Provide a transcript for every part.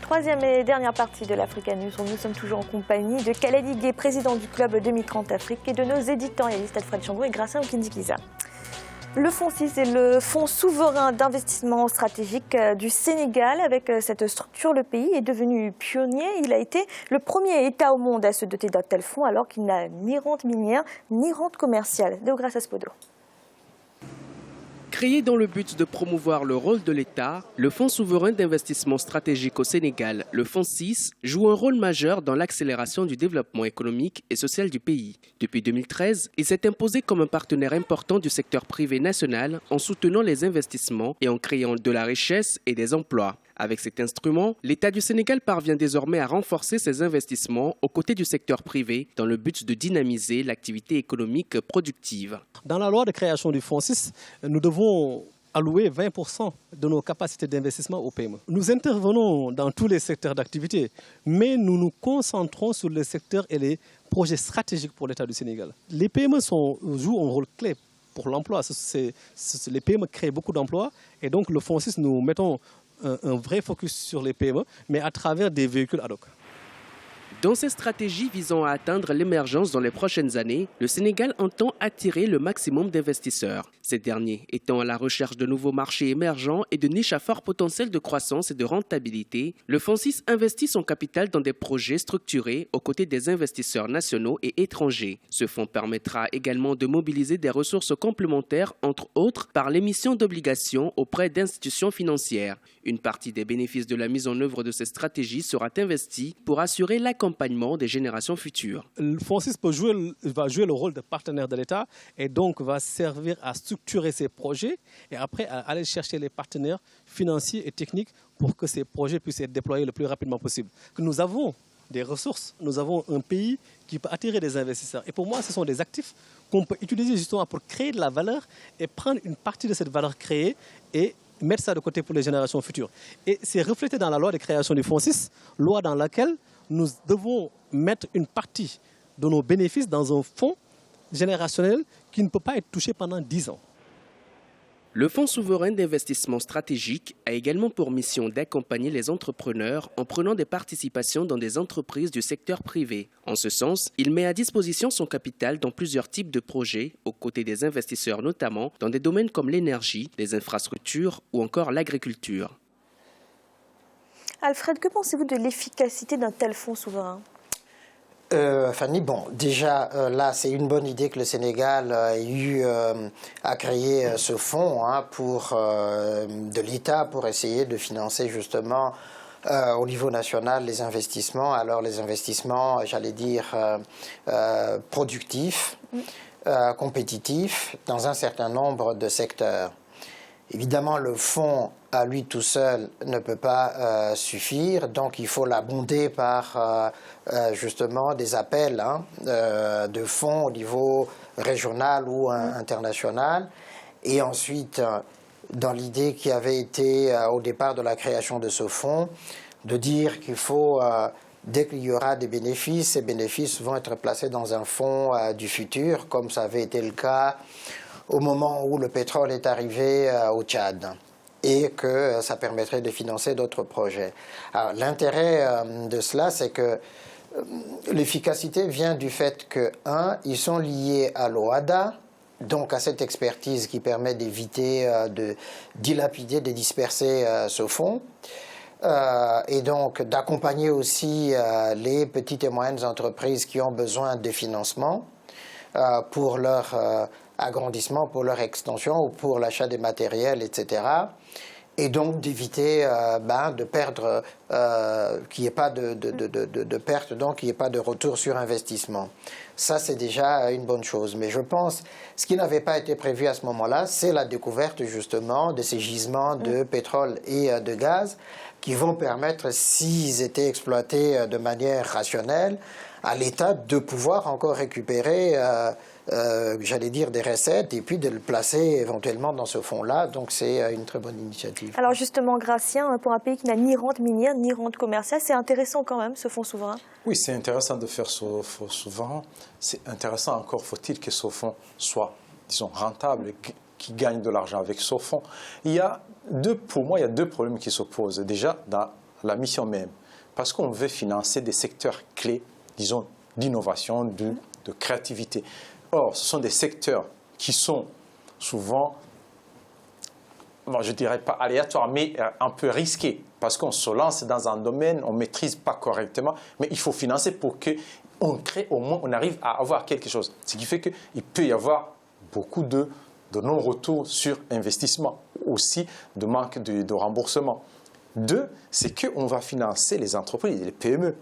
Troisième et dernière partie de l'Africa News. Nous sommes toujours en compagnie de Khaled Igué, président du club 2030 Afrique, et de nos éditorialistes Alfred Chambou et Gracien Okindikiza. Le Fonds 6 est le fonds souverain d'investissement stratégique du Sénégal. Avec cette structure, le pays est devenu pionnier. Il a été le premier État au monde à se doter d'un tel fonds, alors qu'il n'a ni rente minière ni rente commerciale. Deogras Aspodo. Créé dans le but de promouvoir le rôle de l'État, le Fonds souverain d'investissement stratégique au Sénégal, le Fonds 6, joue un rôle majeur dans l'accélération du développement économique et social du pays. Depuis 2013, il s'est imposé comme un partenaire important du secteur privé national en soutenant les investissements et en créant de la richesse et des emplois. Avec cet instrument, l'État du Sénégal parvient désormais à renforcer ses investissements aux côtés du secteur privé dans le but de dynamiser l'activité économique productive. Dans la loi de création du Fonds 6, nous devons allouer 20% de nos capacités d'investissement aux PME. Nous intervenons dans tous les secteurs d'activité, mais nous nous concentrons sur les secteurs et les projets stratégiques pour l'État du Sénégal. Les PME jouent un rôle clé pour l'emploi. Les PME créent beaucoup d'emplois et donc le Fonds 6, nous mettons un vrai focus sur les PME, mais à travers des véhicules ad hoc. Dans ces stratégies visant à atteindre l'émergence dans les prochaines années, le Sénégal entend attirer le maximum d'investisseurs. Ces derniers étant à la recherche de nouveaux marchés émergents et de niches à fort potentiel de croissance et de rentabilité, le Fonds 6 investit son capital dans des projets structurés aux côtés des investisseurs nationaux et étrangers. Ce fonds permettra également de mobiliser des ressources complémentaires, entre autres par l'émission d'obligations auprès d'institutions financières. Une partie des bénéfices de la mise en œuvre de ces stratégies sera investie pour assurer l'accompagnement des générations futures. Le Fonds 6 va jouer le rôle de partenaire de l'État et donc va servir à structurer ces projets et après à aller chercher les partenaires financiers et techniques pour que ces projets puissent être déployés le plus rapidement possible. Nous avons des ressources, nous avons un pays qui peut attirer des investisseurs. Et pour moi, ce sont des actifs qu'on peut utiliser justement pour créer de la valeur et prendre une partie de cette valeur créée et mettre ça de côté pour les générations futures. Et c'est reflété dans la loi de création du Fonds 6, loi dans laquelle nous devons mettre une partie de nos bénéfices dans un fonds générationnel qui ne peut pas être touché pendant 10 ans. Le Fonds souverain d'investissement stratégique a également pour mission d'accompagner les entrepreneurs en prenant des participations dans des entreprises du secteur privé. En ce sens, il met à disposition son capital dans plusieurs types de projets, aux côtés des investisseurs notamment dans des domaines comme l'énergie, les infrastructures ou encore l'agriculture. Alfred, que pensez-vous de l'efficacité d'un tel fonds souverain ? Fanny, bon, déjà, là, c'est une bonne idée que le Sénégal ait eu à créer ce fonds de l'État pour essayer de financer justement au niveau national les investissements. Alors, les investissements, j'allais dire, productifs, compétitifs dans un certain nombre de secteurs. Évidemment, le fonds à lui tout seul ne peut pas suffire, donc il faut l'abonder par justement des appels de fonds au niveau régional ou international. Et ensuite, dans l'idée qui avait été au départ de la création de ce fonds, de dire qu'il faut, dès qu'il y aura des bénéfices, ces bénéfices vont être placés dans un fonds du futur, comme ça avait été le cas au moment où le pétrole est arrivé au Tchad, et que ça permettrait de financer d'autres projets. Alors, l'intérêt de cela, c'est que l'efficacité vient du fait que, ils sont liés à l'OHADA, donc à cette expertise qui permet d'éviter de dilapider, de disperser ce fonds, et donc d'accompagner aussi les petites et moyennes entreprises qui ont besoin de financement pour leur agrandissement, pour leur extension ou pour l'achat des matériels, etc. Et donc d'éviter de perdre, qu'il n'y ait pas de perte, donc qu'il n'y ait pas de retour sur investissement. Ça, c'est déjà une bonne chose. Mais je pense, ce qui n'avait pas été prévu à ce moment-là, c'est la découverte justement de ces gisements de pétrole et de gaz qui vont permettre, s'ils étaient exploités de manière rationnelle, à l'État de pouvoir encore récupérer j'allais dire des recettes et puis de le placer éventuellement dans ce fonds-là. Donc c'est une très bonne initiative. Alors justement, Gracien, pour un pays qui n'a ni rente minière ni rente commerciale, c'est intéressant quand même ce fonds souverain. Oui, c'est intéressant de faire ce fonds souverain. C'est intéressant, encore faut-il que ce fonds soit disons, rentable, qui gagne de l'argent avec ce fonds. Pour moi, il y a deux problèmes qui s'opposent. Déjà, dans la mission même, parce qu'on veut financer des secteurs clés, disons, d'innovation, de créativité. Or, ce sont des secteurs qui sont souvent, bon, je ne dirais pas aléatoires, mais un peu risqués, parce qu'on se lance dans un domaine, on ne maîtrise pas correctement, mais il faut financer pour qu'on crée, au moins, on arrive à avoir quelque chose. Ce qui fait qu'il peut y avoir beaucoup de non-retour sur investissement, aussi de manque de remboursement. Deux, c'est qu'on va financer les entreprises, les PME.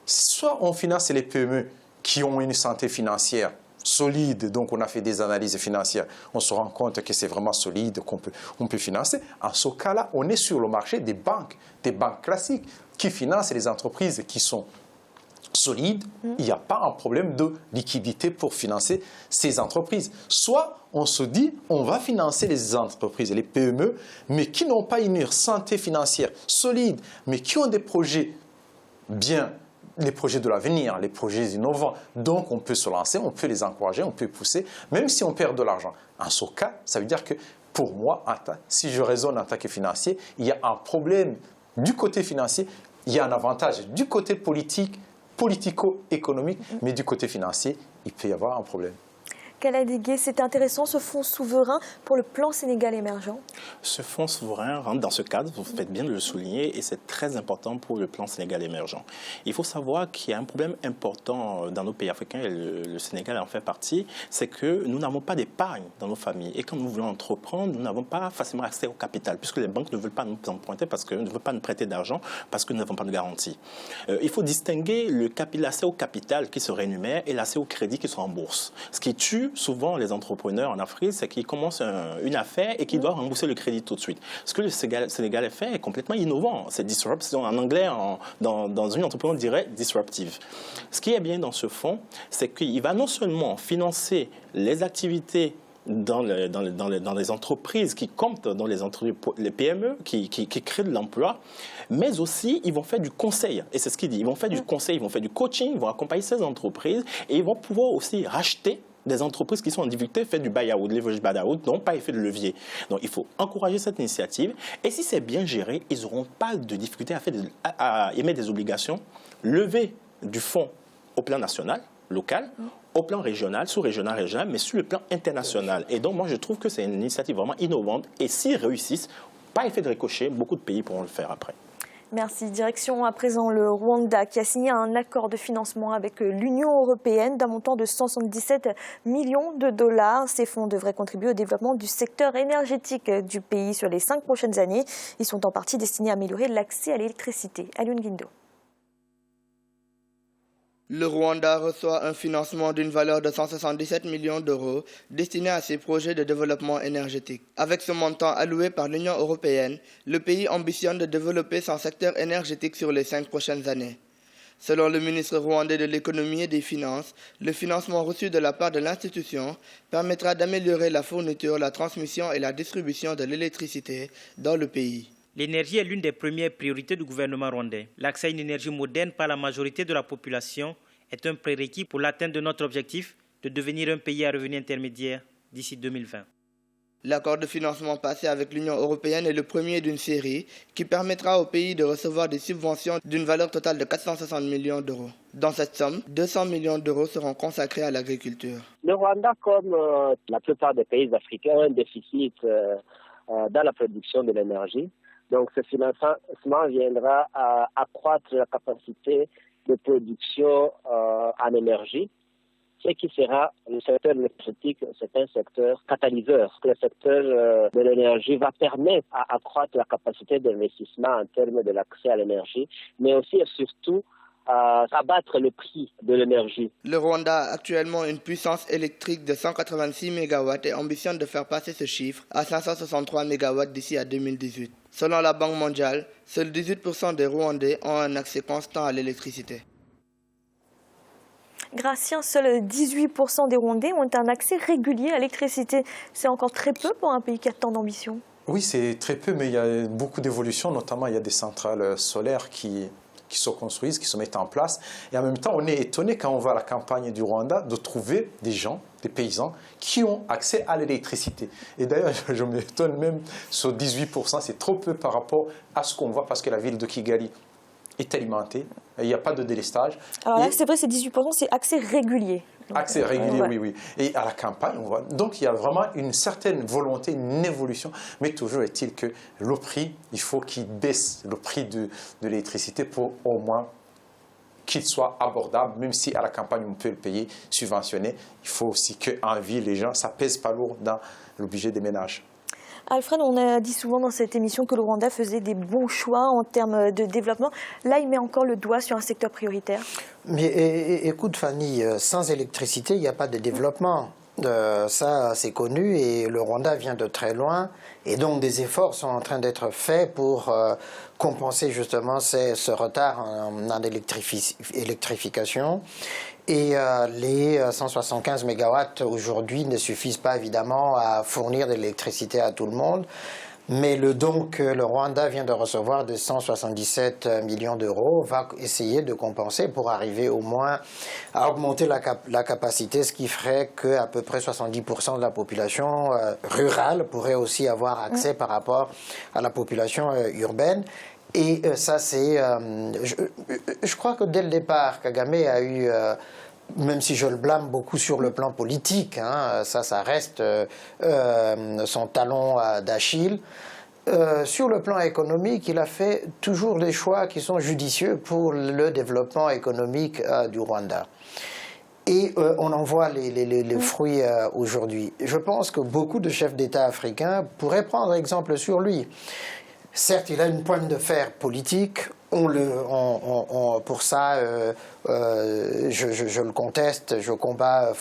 Soit on finance les PME qui ont une santé financière solide, donc on a fait des analyses financières, on se rend compte que c'est vraiment solide, qu'on peut financer. En ce cas-là, on est sur le marché des banques classiques qui financent les entreprises qui sont solides. Il n'y a pas un problème de liquidité pour financer ces entreprises. Soit on se dit, on va financer les entreprises, les PME, mais qui n'ont pas une santé financière solide, mais qui ont des projets bien, les projets de l'avenir, les projets innovants. Donc, on peut se lancer, on peut les encourager, on peut pousser, même si on perd de l'argent. En ce cas, ça veut dire que, pour moi, si je raisonne en tant que financier, il y a un problème du côté financier, il y a un avantage du côté politique, politico-économique, mais du côté financier, il peut y avoir un problème. Kaladi Gueye, c'est intéressant ce fonds souverain pour le plan Sénégal émergent. Ce fonds souverain rentre dans ce cadre, vous faites bien de le souligner, et c'est très important pour le plan Sénégal émergent. Il faut savoir qu'il y a un problème important dans nos pays africains, et le Sénégal en fait partie, c'est que nous n'avons pas d'épargne dans nos familles. Et quand nous voulons entreprendre, nous n'avons pas facilement accès au capital, puisque les banques ne veulent pas nous emprunter, ne veulent pas nous prêter d'argent, parce que nous n'avons pas de garantie. Il faut distinguer l'accès au capital qui se rémunère et l'accès au crédit qui sont en bourse. Ce qui tue souvent les entrepreneurs en Afrique, c'est qu'ils commencent une affaire et qu'ils doivent rembourser le crédit tout de suite. Ce que le Sénégal fait est complètement innovant. C'est disruption. En anglais, dans une entreprise, on dirait disruptive. Ce qui est bien dans ce fonds, c'est qu'il va non seulement financer les activités dans les entreprises qui comptent dans les PME, qui créent de l'emploi, mais aussi ils vont faire du conseil. Et c'est ce qu'il dit. Ils vont faire du conseil, ils vont faire du coaching, ils vont accompagner ces entreprises et ils vont pouvoir aussi racheter des entreprises qui sont en difficulté, fait du buy-out, leverage buy-out, n'ont pas effet de levier. Donc il faut encourager cette initiative. Et si c'est bien géré, ils n'auront pas de difficulté à émettre des obligations, lever du fonds au plan national, local, au plan régional, sous-régional, régional, mais sur le plan international. Et donc moi je trouve que c'est une initiative vraiment innovante. Et s'ils réussissent, pas effet de ricochet, beaucoup de pays pourront le faire après. Merci. Direction à présent le Rwanda qui a signé un accord de financement avec l'Union européenne d'un montant de 177 millions de dollars. Ces fonds devraient contribuer au développement du secteur énergétique du pays sur les 5 prochaines années. Ils sont en partie destinés à améliorer l'accès à l'électricité. Alioune Guindo. Le Rwanda reçoit un financement d'une valeur de 177 millions d'euros destiné à ses projets de développement énergétique. Avec ce montant alloué par l'Union européenne, le pays ambitionne de développer son secteur énergétique sur les 5 prochaines années. Selon le ministre rwandais de l'économie et des finances, le financement reçu de la part de l'institution permettra d'améliorer la fourniture, la transmission et la distribution de l'électricité dans le pays. L'énergie est l'une des premières priorités du gouvernement rwandais. L'accès à une énergie moderne par la majorité de la population est un prérequis pour l'atteinte de notre objectif de devenir un pays à revenu intermédiaire d'ici 2020. L'accord de financement passé avec l'Union européenne est le premier d'une série qui permettra au pays de recevoir des subventions d'une valeur totale de 460 millions d'euros. Dans cette somme, 200 millions d'euros seront consacrés à l'agriculture. Le Rwanda, comme la plupart des pays africains, a un déficit dans la production de l'énergie. Donc ce financement viendra à accroître la capacité de production en énergie, ce qui fera le secteur énergétique, c'est un secteur catalyseur. Le secteur de l'énergie va permettre à accroître la capacité d'investissement en termes de l'accès à l'énergie, mais aussi et surtout abattre le prix de l'énergie. Le Rwanda a actuellement une puissance électrique de 186 MW et ambitionne de faire passer ce chiffre à 563 MW d'ici à 2018. Selon la Banque mondiale, seuls 18% des Rwandais ont un accès constant à l'électricité. Gratien, seuls 18% des Rwandais ont un accès régulier à l'électricité. C'est encore très peu pour un pays qui a tant d'ambition. Oui, c'est très peu, mais il y a beaucoup d'évolutions. Notamment, il y a des centrales solaires qui se construisent, qui se mettent en place. Et en même temps, on est étonné quand on va à la campagne du Rwanda de trouver des gens des paysans qui ont accès à l'électricité. Et d'ailleurs, je m'étonne même sur 18%, c'est trop peu par rapport à ce qu'on voit parce que la ville de Kigali est alimentée, il n'y a pas de délestage. Alors là, c'est vrai, c'est 18%, c'est accès régulier. Accès régulier, oui, oui. Et à la campagne, on voit. Donc il y a vraiment une certaine volonté, une évolution. Mais toujours est-il que le prix, il faut qu'il baisse le prix de l'électricité pour au moins qu'il soit abordable, même si à la campagne on peut le payer, subventionné. Il faut aussi qu'en ville, les gens, ça pèse pas lourd dans le budget des ménages. Alfred, on a dit souvent dans cette émission que le Rwanda faisait des bons choix en termes de développement. Là, il met encore le doigt sur un secteur prioritaire. Mais écoute Fanny, sans électricité, il n'y a pas de développement. Ça, c'est connu et le Rwanda vient de très loin. Et donc, des efforts sont en train d'être faits pour compenser justement ce retard en électrification. Et les 175 mégawatts aujourd'hui ne suffisent pas évidemment à fournir de l'électricité à tout le monde. Mais le don que le Rwanda vient de recevoir de 177 millions d'euros va essayer de compenser pour arriver au moins à augmenter la capacité, ce qui ferait qu'à peu près 70% de la population rurale pourrait aussi avoir accès par rapport à la population urbaine. Et ça, c'est... je crois que dès le départ, Kagame a eu... même si je le blâme beaucoup sur le plan politique, hein, ça reste son talon d'Achille. Sur le plan économique, il a fait toujours des choix qui sont judicieux pour le développement économique du Rwanda. Et on en voit les fruits aujourd'hui. Je pense que beaucoup de chefs d'État africains pourraient prendre exemple sur lui. Certes, il a une pointe de fer politique. Pour ça, je le conteste, je combats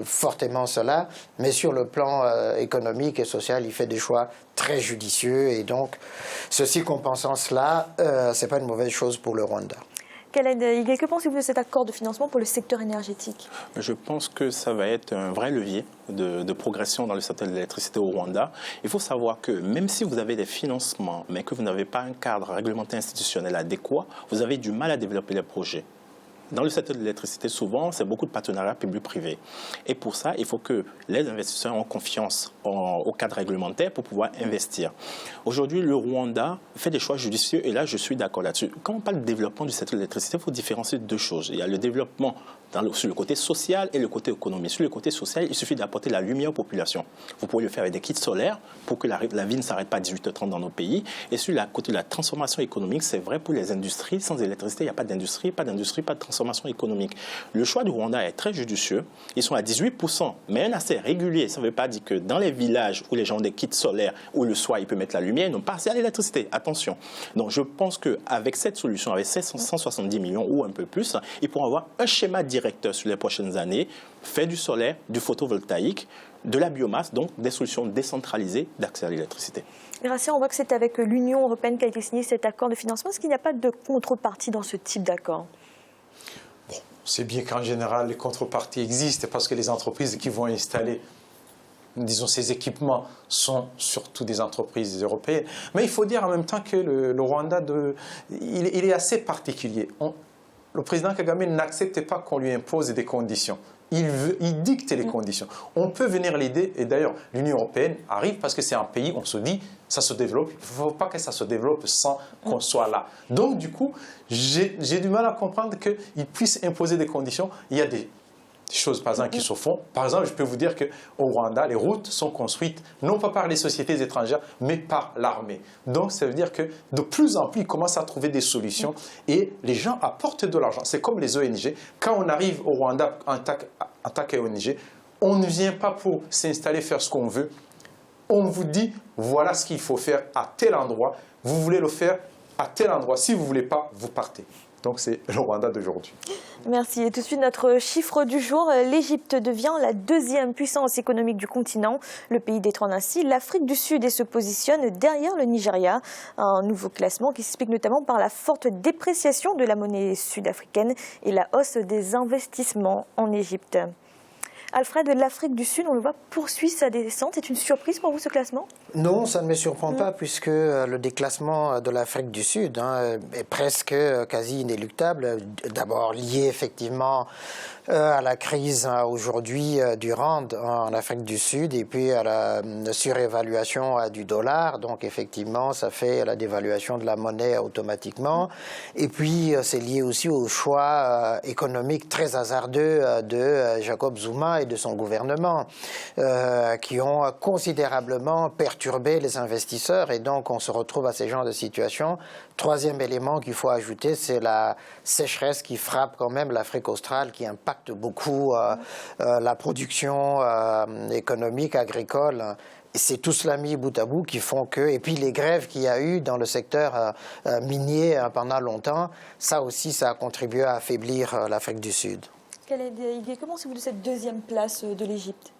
fortement cela. Mais sur le plan économique et social, il fait des choix très judicieux. Et donc, ceci compensant cela, ce n'est pas une mauvaise chose pour le Rwanda. Khaled Higuel, que pensez-vous de cet accord de financement pour le secteur énergétique? Je pense que ça va être un vrai levier de progression dans le secteur de l'électricité au Rwanda. Il faut savoir que même si vous avez des financements, mais que vous n'avez pas un cadre réglementaire institutionnel adéquat, vous avez du mal à développer les projets. Dans le secteur de l'électricité, souvent, c'est beaucoup de partenariats public-privé. Et pour ça, il faut que les investisseurs aient confiance au cadre réglementaire pour pouvoir investir. Aujourd'hui, le Rwanda fait des choix judicieux et là, je suis d'accord là-dessus. Quand on parle de développement du secteur de l'électricité, il faut différencier deux choses. Il y a le développement sur le côté social et le côté économique. Sur le côté social, il suffit d'apporter la lumière aux populations. Vous pouvez le faire avec des kits solaires pour que la vie ne s'arrête pas à 18h30 dans nos pays. Et sur le côté de la transformation économique, c'est vrai pour les industries. Sans électricité, il n'y a pas d'industrie, pas de transformation économique. Le choix du Rwanda est très judicieux. Ils sont à 18%, mais un accès régulier. Ça ne veut pas dire que dans les villages où les gens ont des kits solaires, où le soir ils peuvent mettre la lumière, ils n'ont pas accès à l'électricité. Attention. Donc je pense qu'avec cette solution, avec 170 millions ou un peu plus, ils pourront avoir un schéma directeur sur les prochaines années, faire du solaire, du photovoltaïque, de la biomasse, donc des solutions décentralisées d'accès à l'électricité. Gracien, on voit que c'est avec l'Union européenne qu'a été signé cet accord de financement. Est-ce qu'il n'y a pas de contrepartie dans ce type d'accord? C'est bien qu'en général, les contreparties existent parce que les entreprises qui vont installer, disons, ces équipements sont surtout des entreprises européennes. Mais il faut dire en même temps que le Rwanda, il est assez particulier. Le président Kagame n'accepte pas qu'on lui impose des conditions. Il dicte les conditions. On peut venir l'aider, et d'ailleurs, l'Union européenne arrive parce que c'est un pays, on se dit, ça se développe. Il ne faut pas que ça se développe sans qu'on soit là. Donc, du coup, j'ai du mal à comprendre qu'il puisse imposer des conditions. Il y a des choses, par exemple, qui se font. Par exemple, je peux vous dire qu'au Rwanda, les routes sont construites non pas par les sociétés étrangères, mais par l'armée. Donc, ça veut dire que de plus en plus, ils commencent à trouver des solutions et les gens apportent de l'argent. C'est comme les ONG. Quand on arrive au Rwanda en tant qu'ONG, on ne vient pas pour s'installer, faire ce qu'on veut. On vous dit, voilà ce qu'il faut faire à tel endroit. Vous voulez le faire à tel endroit. Si vous ne voulez pas, vous partez. Donc, c'est le Rwanda d'aujourd'hui. Merci. Et tout de suite, notre chiffre du jour. L'Égypte devient la deuxième puissance économique du continent. Le pays détrône ainsi l'Afrique du Sud et se positionne derrière le Nigeria. Un nouveau classement qui s'explique notamment par la forte dépréciation de la monnaie sud-africaine et la hausse des investissements en Égypte. Alfred, l'Afrique du Sud, on le voit, poursuit sa descente. C'est une surprise pour vous, ce classement? Non, ça ne me surprend pas, puisque le déclassement de l'Afrique du Sud est presque quasi inéluctable. D'abord lié effectivement à la crise aujourd'hui du rand en Afrique du Sud et puis à la surévaluation du dollar. Donc effectivement, ça fait la dévaluation de la monnaie automatiquement. Et puis c'est lié aussi au choix économique très hasardeux de Jacob Zuma et de son gouvernement, qui ont considérablement perturbé les investisseurs. Et donc on se retrouve à ces genres de situations. Troisième élément qu'il faut ajouter, c'est la sécheresse qui frappe quand même l'Afrique australe, qui impacte beaucoup la production économique, agricole. Et c'est tout cela mis bout à bout qui font que... Et puis les grèves qu'il y a eu dans le secteur minier pendant longtemps, ça aussi, ça a contribué à affaiblir l'Afrique du Sud. Comment c'est-vous de cette deuxième place de l'Égypte?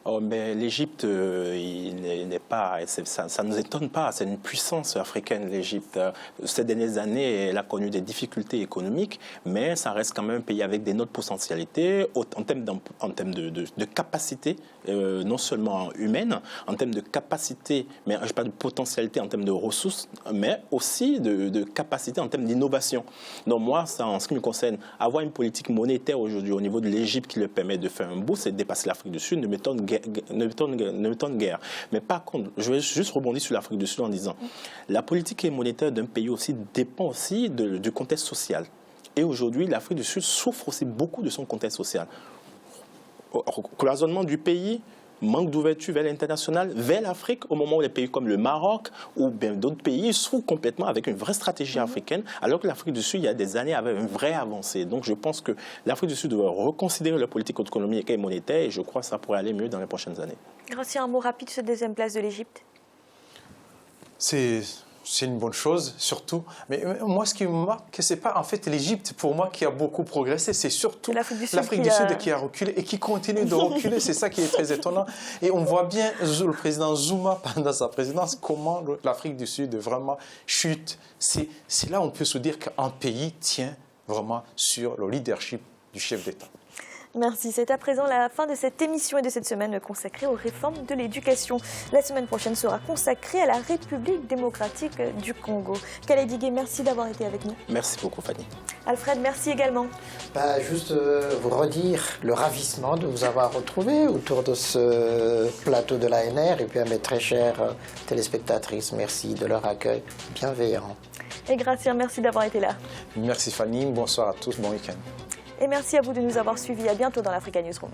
Oh, mais l'Égypte, ça ne nous étonne pas. C'est une puissance africaine, l'Égypte. Ces dernières années, elle a connu des difficultés économiques, mais ça reste quand même un pays avec des notes potentialités en termes de capacité, non seulement humaine, en termes de capacité, mais je parle de potentialité en termes de ressources, mais aussi de capacité en termes d'innovation. Donc moi, ça, en ce qui me concerne, avoir une politique monétaire aujourd'hui au niveau de l'Égypte qui le permet de faire un boost et de dépasser l'Afrique du Sud ne m'étonne guère. Mais par contre, je vais juste rebondir sur l'Afrique du Sud en disant la politique monétaire d'un pays aussi dépend aussi du contexte social. Et aujourd'hui, l'Afrique du Sud souffre aussi beaucoup de son contexte social. Cloisonnement du pays, manque d'ouverture vers l'international, vers l'Afrique, au moment où les pays comme le Maroc ou bien d'autres pays souffrent complètement avec une vraie stratégie africaine, alors que l'Afrique du Sud, il y a des années, avait une vraie avancée. Donc je pense que l'Afrique du Sud doit reconsidérer la politique économique et monétaire, et je crois que ça pourrait aller mieux dans les prochaines années. Grâce à un mot rapide sur cette deuxième place de l'Égypte. C'est une bonne chose, surtout. Mais moi, ce qui me marque, ce n'est pas en fait l'Égypte, pour moi, qui a beaucoup progressé. C'est surtout l'Afrique du Sud qui a reculé et qui continue de reculer. C'est ça qui est très étonnant. Et on voit bien le président Zuma, pendant sa présidence, comment l'Afrique du Sud vraiment chute. C'est là où on peut se dire qu'un pays tient vraiment sur le leadership du chef d'État. Merci. C'est à présent la fin de cette émission et de cette semaine consacrée aux réformes de l'éducation. La semaine prochaine sera consacrée à la République démocratique du Congo. Khaled Igué, merci d'avoir été avec nous. Merci beaucoup, Fanny. Alfred, merci également. Juste vous redire le ravissement de vous avoir retrouvé autour de ce plateau de l'ANR et puis à mes très chères téléspectatrices, merci de leur accueil bienveillant. Et Gratien, merci d'avoir été là. Merci Fanny, bonsoir à tous, bon week-end. Et merci à vous de nous avoir suivis. À bientôt dans l'Africa Newsroom.